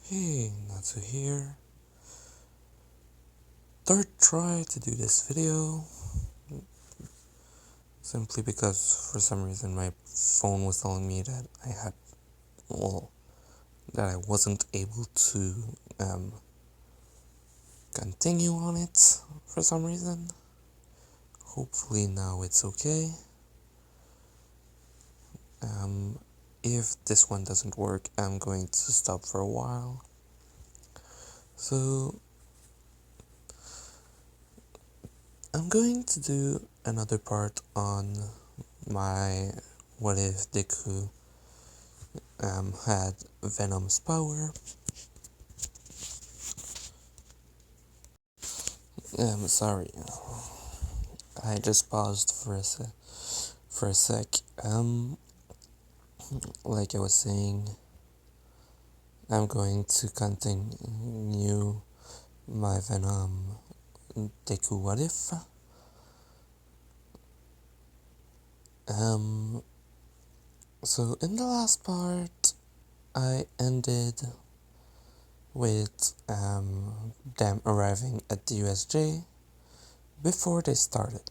Hey, Natsu here. Third try to do this video, simply because for some reason my phone was telling me that that I wasn't able to continue on it for some reason. Hopefully now it's okay. If this one doesn't work, I'm going to stop for a while. So, I'm going to do another part on my what if Deku had Venom's power. Sorry, I just paused for a sec. Like I was saying, I'm going to continue my Venom Deku What If. So in the last part, I ended with them arriving at the USJ before they started.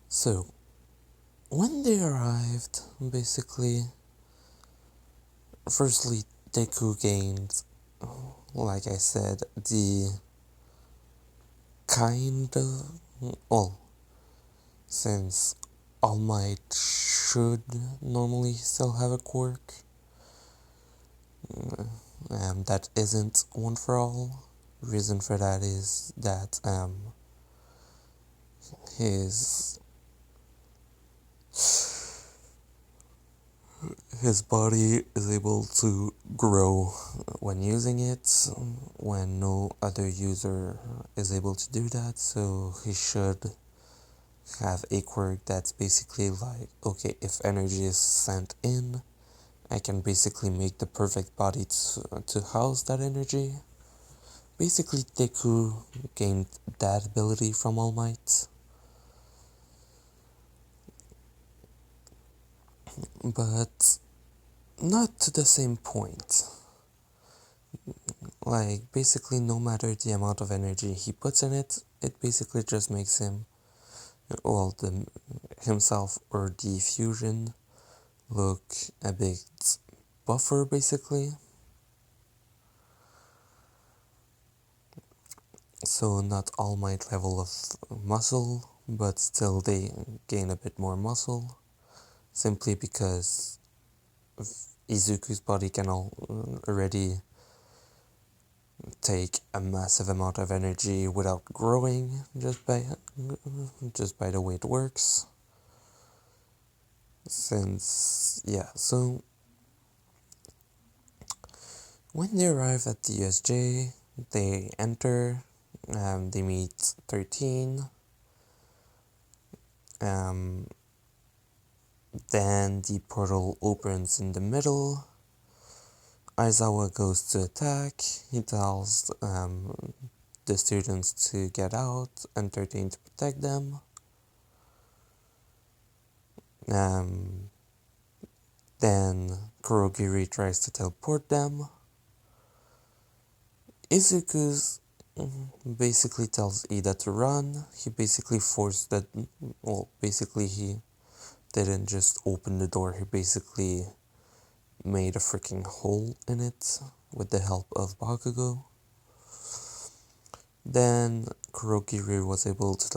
So when they arrived, basically, firstly, Deku gained, like I said, the kind of, well, since All Might should normally still have a quirk, that isn't one for all. Reason for that is that his his body is able to grow when using it, when no other user is able to do that, so he should have a quirk that's basically like, okay, if energy is sent in, I can basically make the perfect body to house that energy. Basically, Deku gained that ability from All Might, but not to the same point. Like, basically, no matter the amount of energy he puts in it, it basically just makes him, well, himself or the fusion look a bit buffer, basically. So not All Might level of muscle, but still they gain a bit more muscle, simply because Izuku's body can already take a massive amount of energy without growing, just by the way it works. So when they arrive at the USJ, they enter, they meet 13, then the portal opens in the middle. Aizawa goes to attack. He tells the students to get out and 13 to protect them. Then Kurogiri tries to teleport them. Izuku's basically tells Ida to run. He basically forced that. Well, basically, he didn't just open the door, he basically made a freaking hole in it with the help of Bakugo. Then Kurogiri was able to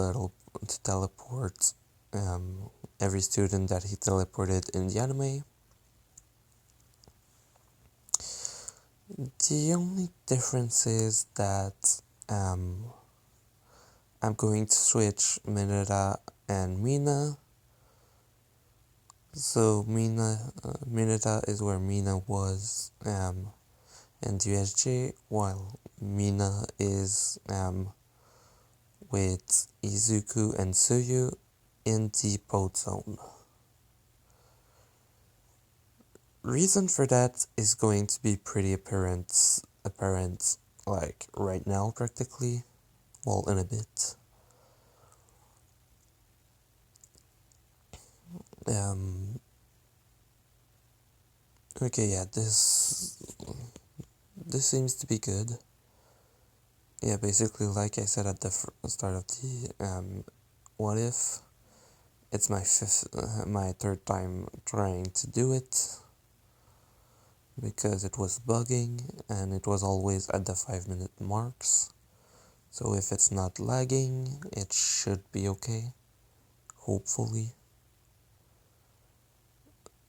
teleport every student that he teleported in the anime. The only difference is that I'm going to switch Mineta and Mina. So Mineta is where Mina was in the USJ, while Mina is with Izuku and Suyu in the boat zone. Reason for that is going to be pretty apparent like right now practically, well, in a bit. Okay, yeah, this seems to be good. Yeah, basically, like I said at the start of the what if, it's my third time trying to do it because it was bugging and it was always at the 5 minute marks. So if it's not lagging, it should be okay, hopefully.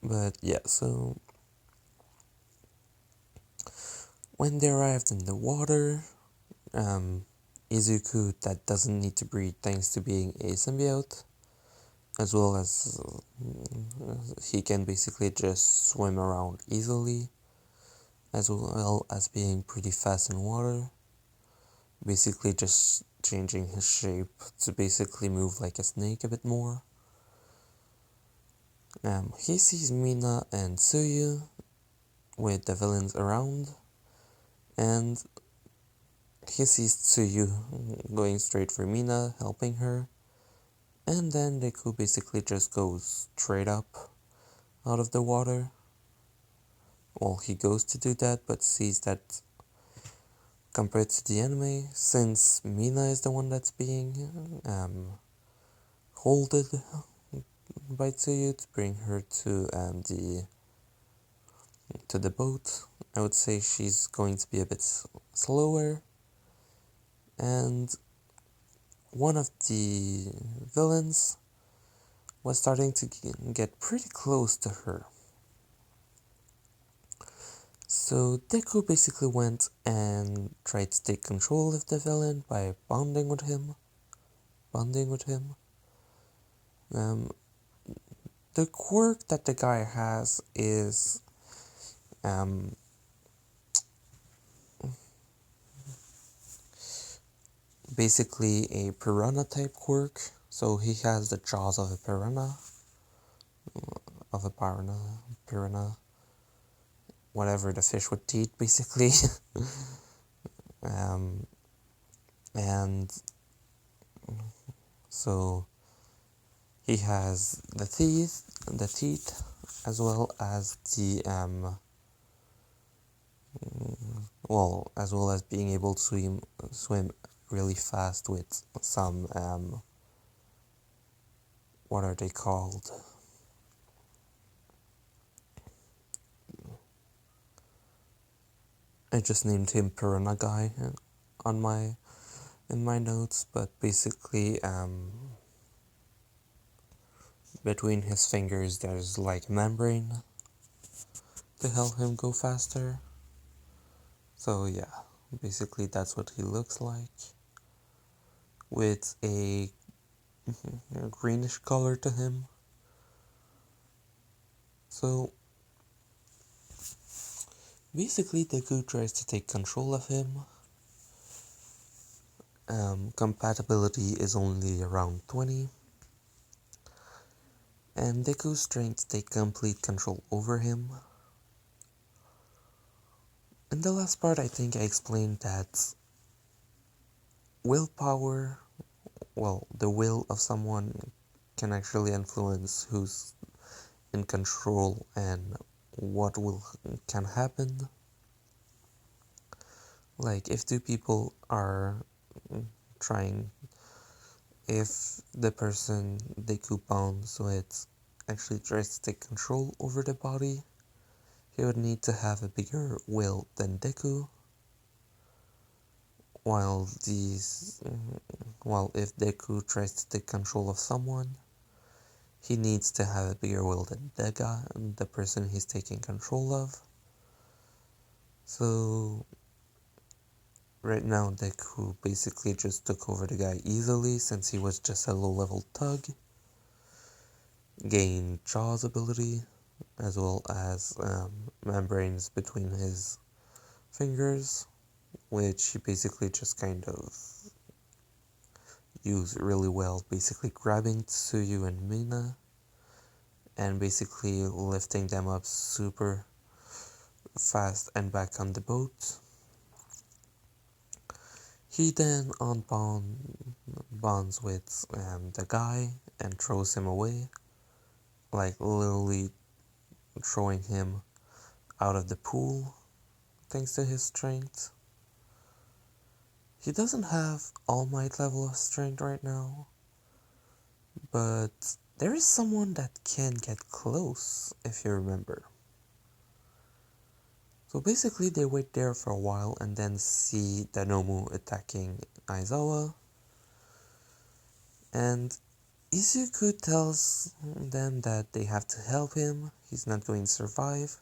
But yeah, so when they arrived in the water, Izuku, that doesn't need to breathe thanks to being a symbiote, as well as he can basically just swim around easily, as well as being pretty fast in water, basically just changing his shape to basically move like a snake a bit more. He sees Mina and Tsuyu with the villains around, and he sees Tsuyu going straight for Mina, helping her, and then Deku basically just goes straight up out of the water. Well, he goes to do that, but sees that compared to the anime, since Mina is the one that's being holded by Tsuyu to bring her to the boat, I would say she's going to be a bit slower, and one of the villains was starting to get pretty close to her. So Deku basically went and tried to take control of the villain by bonding with him. Um, the quirk that the guy has is um, basically a piranha type quirk. So he has the jaws of a piranha, piranha, whatever the fish with teeth, basically. um, and so he has the teeth, as well as as well as being able to swim really fast with some what are they called? I just named him Piranha Guy on my in my notes, but basically between his fingers there's like a membrane to help him go faster. So yeah, basically that's what he looks like, with a greenish color to him. So basically Deku tries to take control of him. Compatibility is only around 20, and Deku's trying to take complete control over him. In the last part, I think I explained that willpower, the will of someone can actually influence who's in control and what can happen. Like if two people are trying, if the person Deku bonds with actually tries to take control over the body, he would need to have a bigger will than Deku, while if Deku tries to take control of someone, he needs to have a bigger will than the person he's taking control of. So right now Deku basically just took over the guy easily since he was just a low level thug, gained Jaw's ability, as well as membranes between his fingers, which he basically just kind of used really well, basically grabbing Tsuyu and Mina and basically lifting them up super fast and back on the boat. He then bonds with the guy and throws him away, like literally throwing him out of the pool thanks to his strength. He doesn't have All Might level of strength right now, but there is someone that can get close, if you remember. So basically they wait there for a while and then see Danomu attacking Aizawa, and Izuku tells them that they have to help him, he's not going to survive.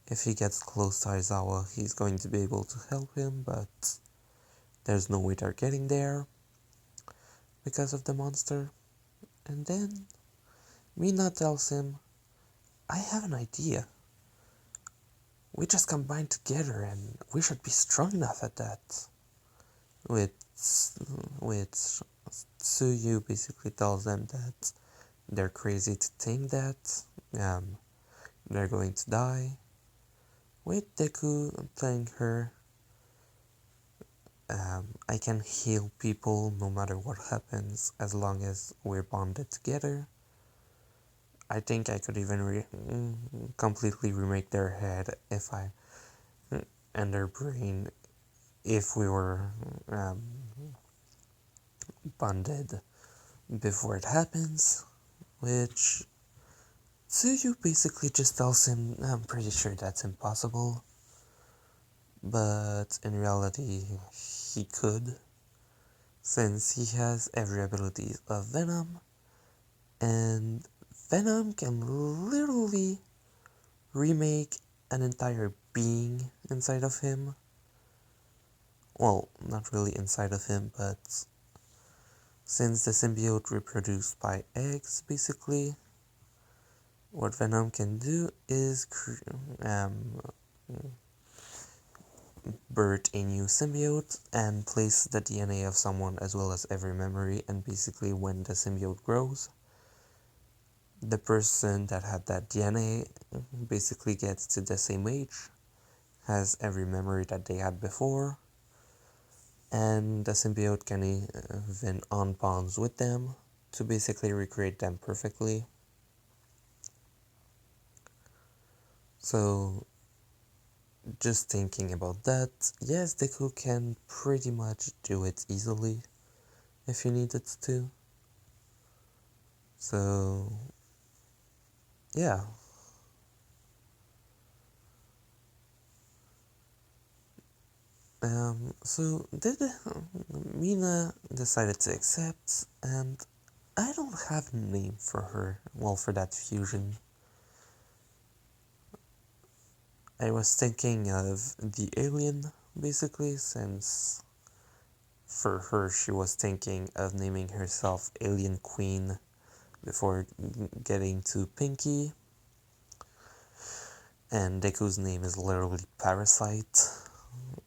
If he gets close to Aizawa, he's going to be able to help him, but there's no way they're getting there because of the monster. And then Mina tells him, I have an idea. We just combine together and we should be strong enough at that. With Tsuyu basically tells them that they're crazy to think that. They're going to die. With Deku telling her, I can heal people no matter what happens as long as we're bonded together. I think I could even completely remake their head if I and their brain if we were bonded before it happens, which Tsuyu basically just tells him, I'm pretty sure that's impossible, but in reality he could, since he has every ability of Venom, and Venom can literally remake an entire being inside of him. Well, not really inside of him, but since the symbiote reproduced by eggs, basically, what Venom can do is birth a new symbiote and place the DNA of someone as well as every memory, and basically when the symbiote grows, the person that had that DNA basically gets to the same age, has every memory that they had before, and the symbiote can even unbonds with them to basically recreate them perfectly. So, just thinking about that, yes, Deku can pretty much do it easily if he needed to. So, yeah. So did Mina decided to accept, and I don't have a name for her, well, for that fusion. I was thinking of the alien, basically, since for her she was thinking of naming herself Alien Queen before getting to Pinky, and Deku's name is literally Parasite,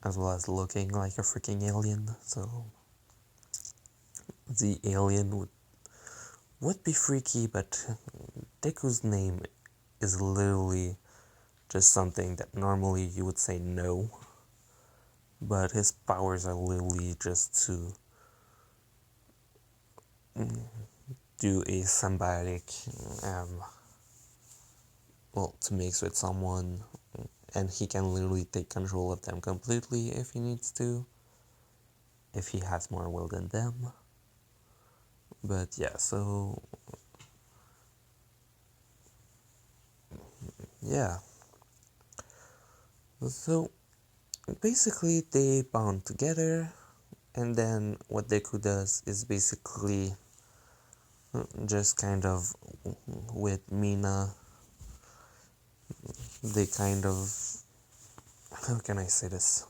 as well as looking like a freaking alien, so the alien would be freaky, but Deku's name is literally just something that normally you would say no, but his powers are literally just to do a symbiotic, well, to mix with someone, and he can literally take control of them completely if he needs to, if he has more will than them. But yeah, so yeah. So basically they bond together, and then what Deku does is basically just kind of with Mina, they kind of, how can I say this?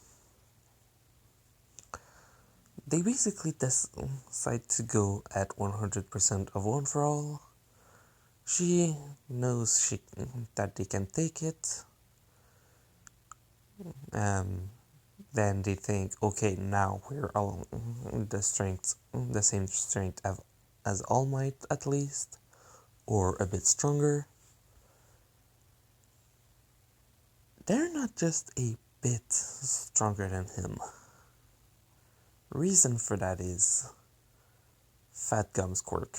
They basically decide to go at 100% of One for All. She knows that they can take it. Then they think, okay, now we're all the same strength as All Might at least, or a bit stronger. They're not just a bit stronger than him. Reason for that is Fat Gum's quirk.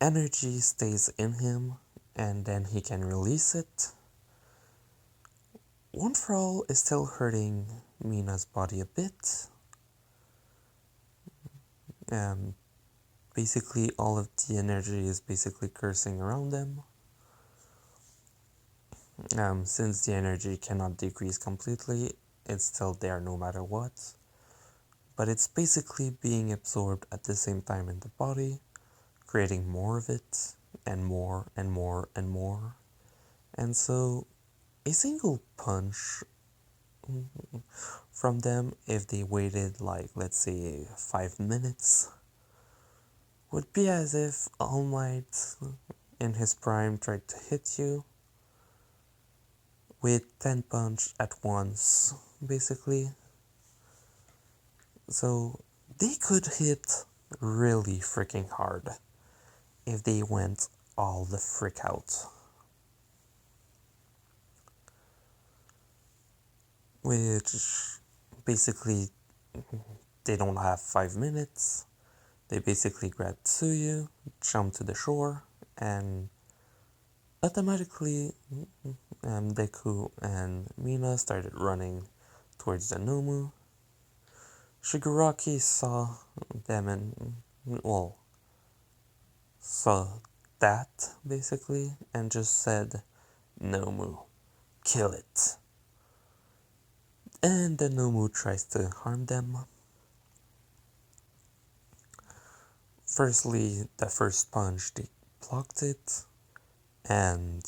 energy stays in him and then he can release it. One for All is still hurting Mina's body a bit. Um, Basically, all of the energy is basically cursing around them. Since the energy cannot decrease completely, it's still there no matter what. But it's basically being absorbed at the same time in the body, creating more of it, and more and more and more. And so, a single punch from them, if they waited like, let's say, 5 minutes, would be as if All Might in his prime tried to hit you with 10 punch at once, basically. So they could hit really freaking hard if they went all the frick out. Which basically they don't have 5 minutes. They basically grab Tsuyu, jump to the shore, and automatically Deku and Mina started running towards the Nomu. Shigaraki saw them and, well, saw that basically and just said, Nomu, kill it. And the Nomu tries to harm them. Firstly, the first punch, they blocked it, and,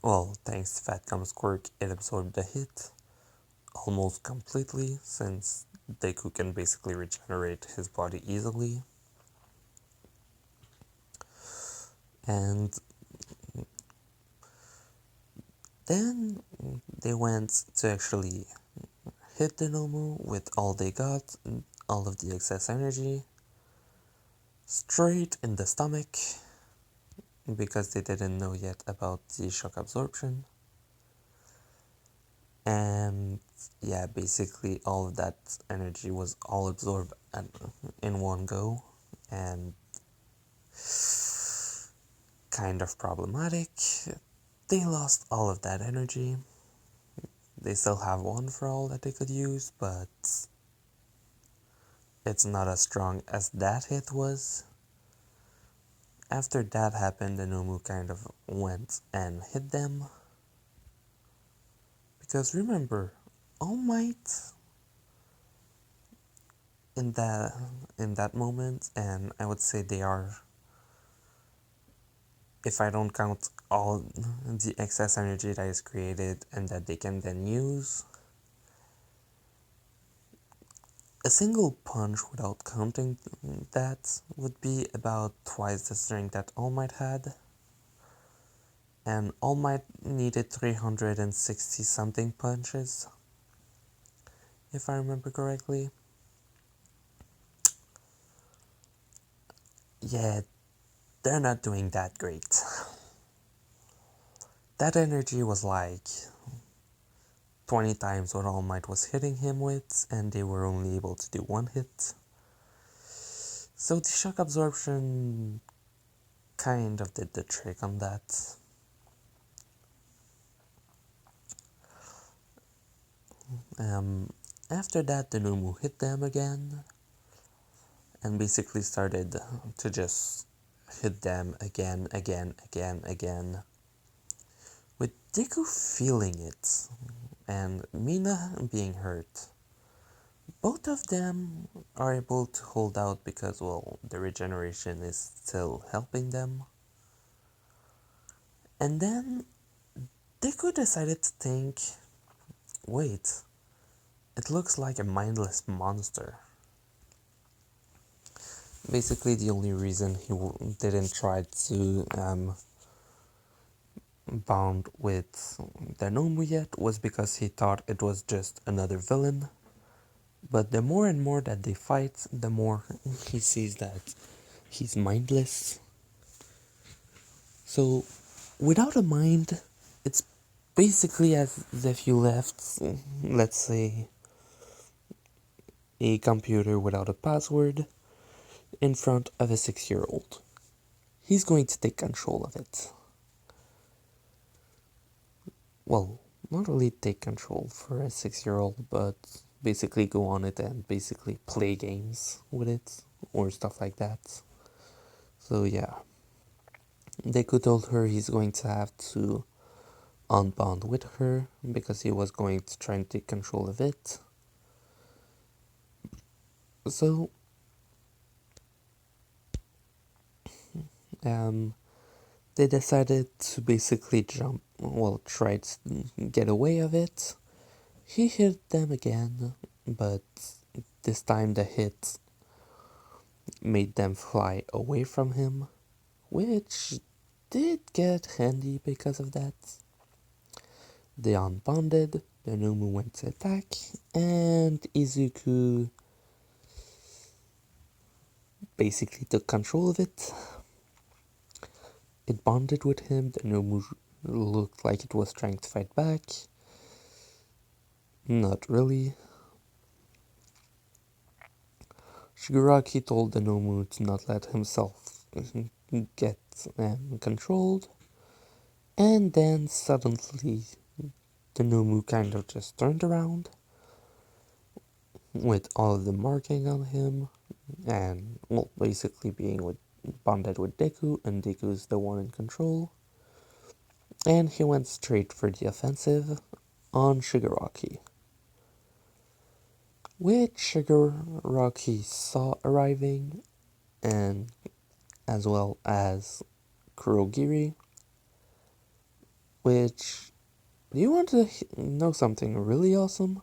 well, thanks to Fat Gum's quirk, it absorbed the hit almost completely, since Deku can basically regenerate his body easily. And then they went to actually hit the Nomu with all they got, all of the excess energy, straight in the stomach, because they didn't know yet about the shock absorption. And yeah, basically all of that energy was all absorbed in one go, and kind of problematic. They lost all of that energy. They still have One for All that they could use, but it's not as strong as that hit was. After that happened, the Nomu kind of went and hit them. Because remember, All Might in that moment, and I would say they are, if I don't count all the excess energy that is created and that they can then use, a single punch without counting that would be about twice the strength that All Might had. And All Might needed 360 something punches, if I remember correctly. Yeah, they're not doing that great. That energy was like 20 times what All Might was hitting him with, and they were only able to do one hit. So the shock absorption kind of did the trick on that. After that, the Nomu hit them again, and basically started to just hit them again, with Deku feeling it, and Mina being hurt. Both of them are able to hold out because, well, the regeneration is still helping them. And then Deku decided to think, wait, it looks like a mindless monster. Basically, the only reason he didn't try to bond with the Nomu yet was because he thought it was just another villain. But the more and more that they fight, the more he sees that he's mindless. So, without a mind, it's basically as if you left, let's say, a computer without a password in front of a 6-year-old. he's going to take control of it. Well, not really take control for a 6-year-old, but basically go on it and basically play games with it or stuff like that. So yeah, Deku told her he's going to have to unbond with her because he was going to try and take control of it. So um, they decided to basically try to get away of it. He hit them again, but this time the hit made them fly away from him, which did get handy because of that. They unbonded, the Nomu went to attack, and Izuku basically took control of it. It bonded with him, the Nomu looked like it was trying to fight back. Not really. Shigaraki told the Nomu to not let himself get controlled, and then suddenly the Nomu kind of just turned around with all of the marking on him, and well, basically being bonded with Deku, and Deku's the one in control. And he went straight for the offensive on Shigaraki, which Shigaraki saw arriving, and as well as Kurogiri, which, do you want to know something really awesome?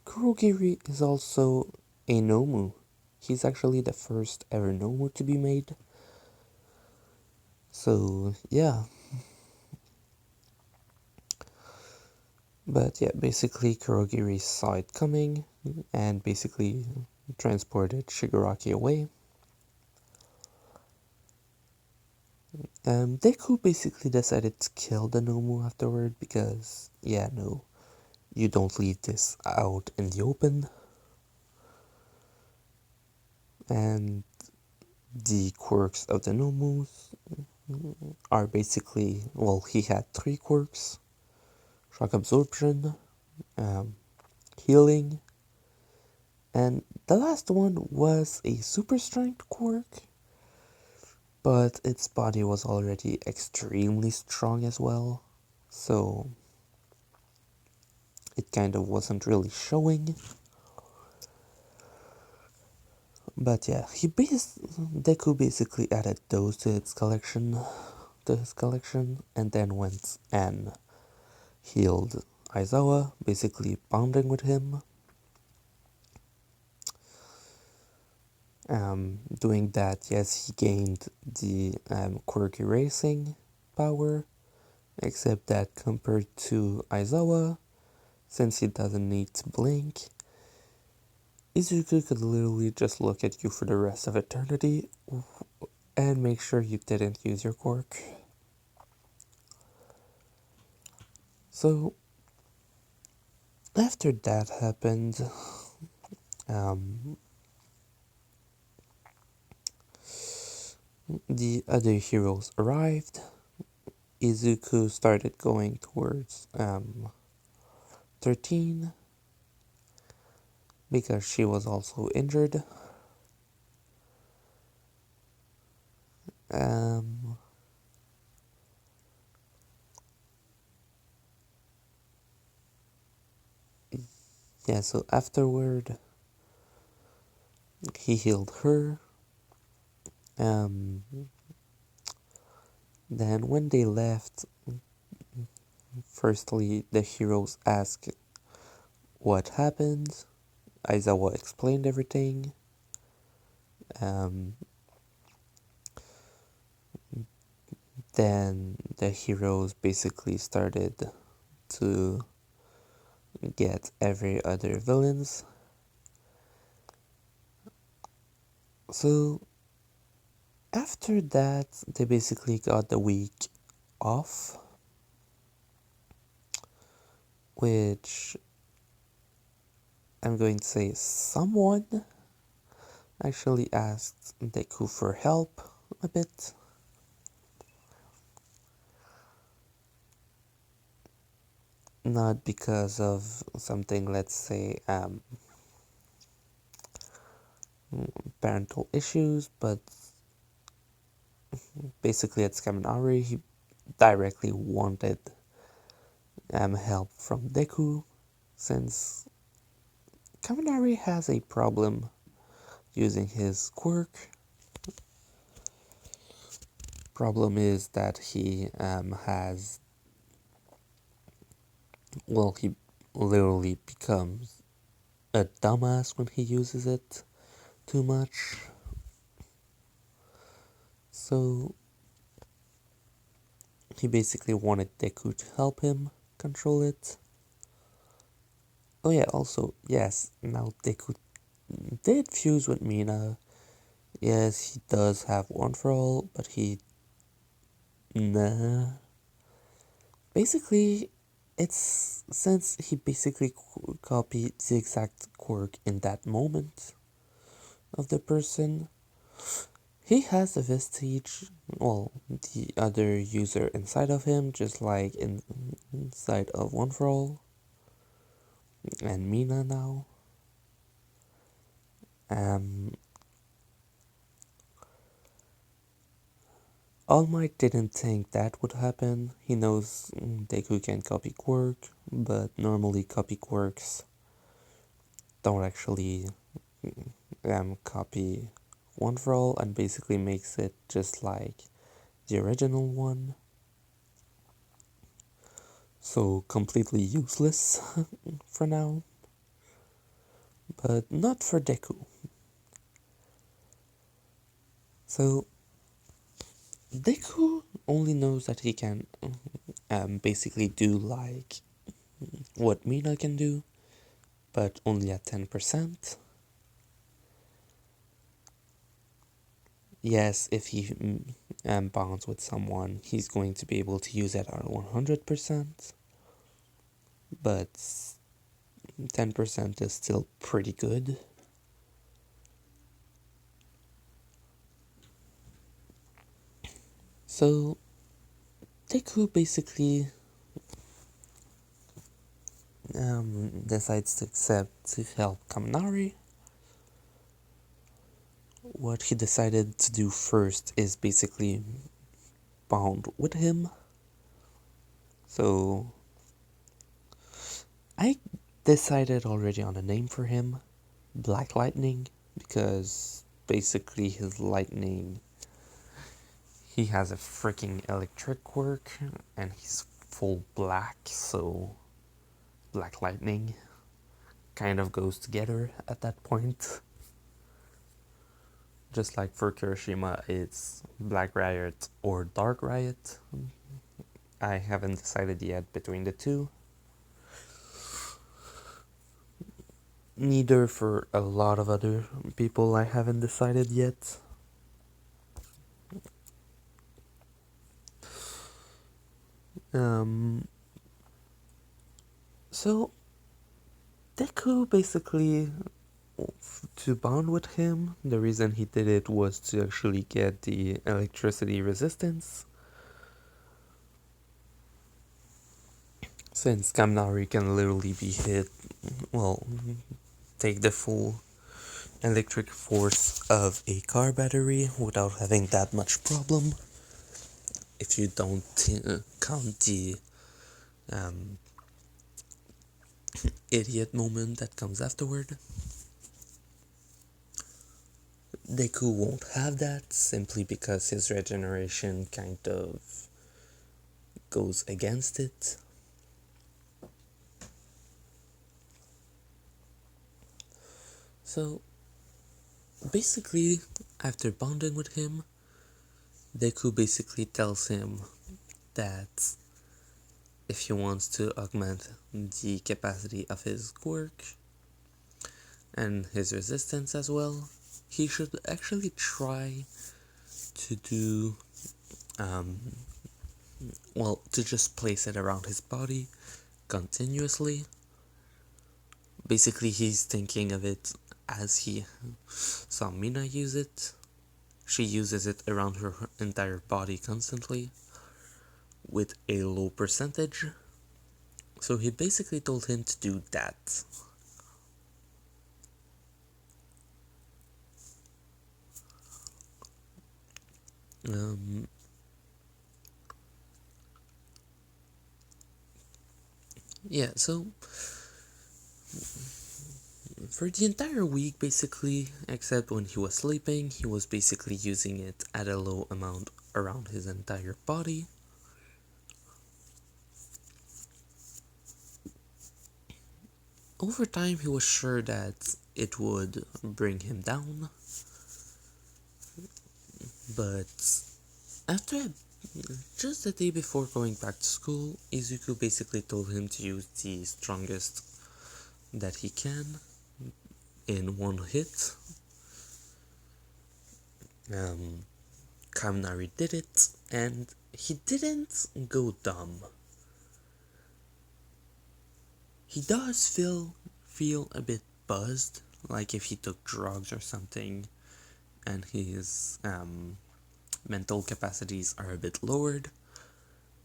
Kurogiri is also a Nomu. He's actually the first ever Nomu to be made. So, yeah. But yeah, basically Kurogiri saw it coming and basically transported Shigaraki away. Deku basically decided to kill the Nomu afterward because, yeah, no, you don't leave this out in the open. And the quirks of the Nomus are basically, well, he had 3 quirks: shock absorption, healing, and the last one was a super strength quirk, but its body was already extremely strong as well, so it kind of wasn't really showing. But yeah, Deku basically added those to his collection, and then went and healed Aizawa, basically bonding with him. Doing that, yes, he gained the quirk erasing power, except that compared to Aizawa, since he doesn't need to blink, Izuku could literally just look at you for the rest of eternity and make sure you didn't use your quirk. So, after that happened, the other heroes arrived. Izuku started going towards 13 because she was also injured. Um, yeah, so afterward, he healed her. Then when they left, firstly, the heroes asked what happened. Aizawa explained everything. Then the heroes basically started to get every other villains. So after that, they basically got the week off, which I'm going to say someone actually asked Deku for help a bit. not because of something, let's say, parental issues, but basically at Kaminari, he directly wanted help from Deku, since Kaminari has a problem using his quirk. Problem is that he has, well, he literally becomes a dumbass when he uses it too much. So he basically wanted Deku to help him control it. Oh yeah, also, yes, now Deku did fuse with Mina. Yes, he does have one for all, but nah. Basically, it's since he basically copied the exact quirk in that moment of the person, he has the vestige, well, the other user inside of him, just like inside of One for All and Mina now. Um, All Might didn't think that would happen. He knows Deku can copy quirk, but normally copy quirks don't actually copy One for All, and basically makes it just like the original one. So completely useless for now. But not for Deku. So Deku only knows that he can basically do like what Mina can do, but only at 10%. Yes, if he bonds with someone, he's going to be able to use it at 100%, but 10% is still pretty good. So Deku basically decides to accept to help Kaminari. What he decided to do first is basically bond with him. So I decided already on a name for him, Black Lightning, because basically his lightning, he has a freaking electric quirk and he's full black, so Black Lightning kind of goes together at that point. Just like for Kirishima, it's Black Riot or Dark Riot. I haven't decided yet between the two. Neither for a lot of other people I haven't decided yet. Um, so Deku basically, to bond with him, the reason he did it was to actually get the electricity resistance. Since Kamnari can literally be hit, well, take the full electric force of a car battery without having that much problem. If you don't count the um, idiot moment that comes afterward. Deku won't have that simply because his regeneration kind of goes against it. So basically, after bonding with him, Deku basically tells him that if he wants to augment the capacity of his quirk and his resistance as well, he should actually try to do, well, to just place it around his body continuously. Basically, he's thinking of it as he saw Mina use it. She uses it around her entire body constantly with a low percentage. So he basically told him to do that. Um, yeah, so for the entire week, basically, except when he was sleeping, he was basically using it at a low amount around his entire body. Over time, he was sure that it would bring him down, but after just the day before going back to school, Izuku basically told him to use the strongest that he can in one hit. Kaminari did it, and he didn't go dumb. He does feel a bit buzzed, like if he took drugs or something, and his mental capacities are a bit lowered,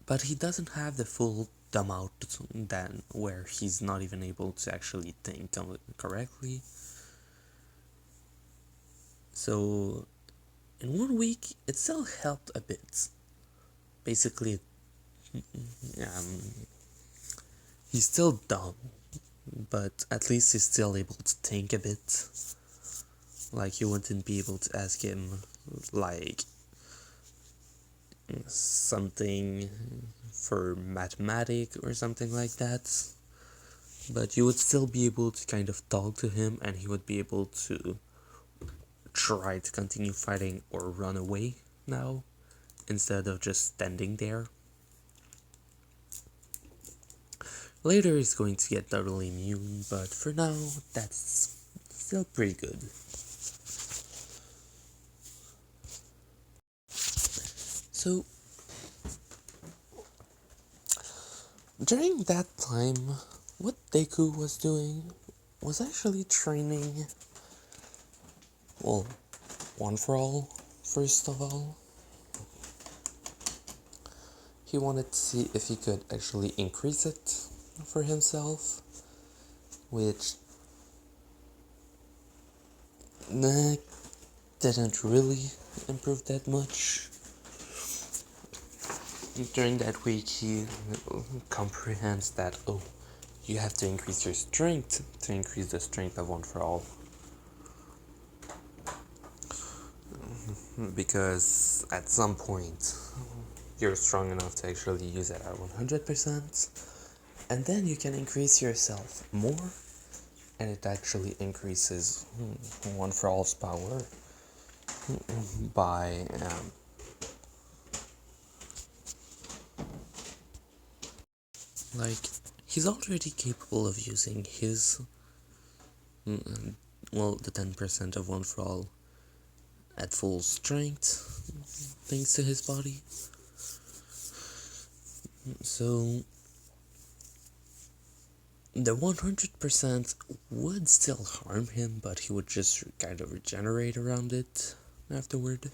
but he doesn't have the full dumb out then where he's not even able to actually think correctly. So in 1 week, it still helped a bit. Basically, um, he's still dumb, but at least he's still able to think a bit. Like, you wouldn't be able to ask him, like, something for mathematics or something like that. But you would still be able to kind of talk to him, and he would be able to try to continue fighting or run away now, instead of just standing there. Later he's going to get totally immune, but for now, that's still pretty good. So, during that time, what Deku was doing was actually training, well, one for all, first of all. He wanted to see if he could actually increase it for himself, which didn't really improve that much. During that week, he comprehends that, oh, you have to increase your strength to increase the strength of one for all. Because at some point, you're strong enough to actually use it at 100%, and then you can increase yourself more, and it actually increases one for all's power by like, he's already capable of using his well, the 10% of one for all at full strength thanks to his body. So the 100% would still harm him, but he would just kind of regenerate around it afterward.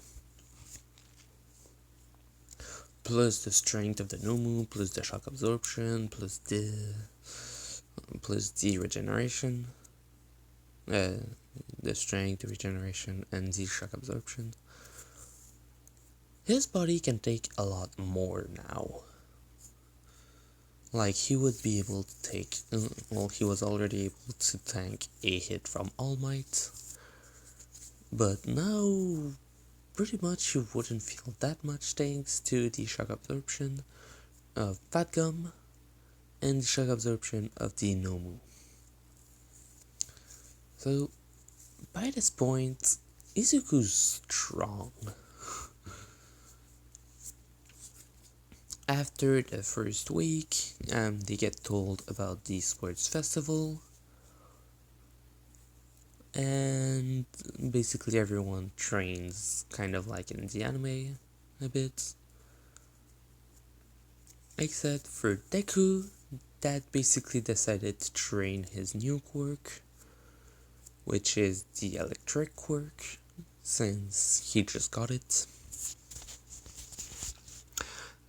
Plus the strength of the Nomu, plus the shock absorption, plus the regeneration. The strength, the regeneration, and the shock absorption. His body can take a lot more now. Like, he would be able to take, well, he was already able to tank a hit from All Might, but now pretty much you wouldn't feel that much thanks to the shock absorption of Fat Gum and the shock absorption of the Nomu. So by this point, Izuku's strong. After the first week, they get told about the sports festival, and basically everyone trains kind of like in the anime a bit, except for Deku, that basically decided to train his new quirk, which is the electric quirk, since he just got it.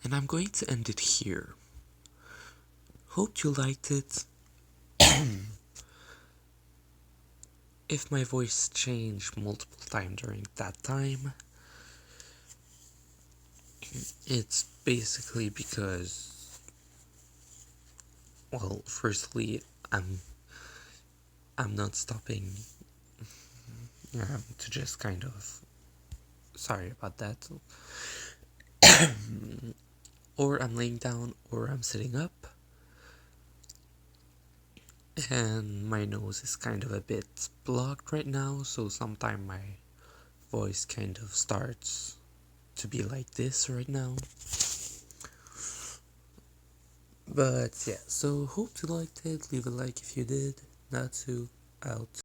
And I'm going to end it here. Hope you liked it. If my voice changed multiple times during that time, it's basically because, well, firstly, I'm not stopping to just kind of, sorry about that, or I'm laying down or I'm sitting up, and my nose is kind of a bit blocked right now, so sometimes my voice kind of starts to be like this right now. But yeah, so hope you liked it. Leave a like if you did. Not to out.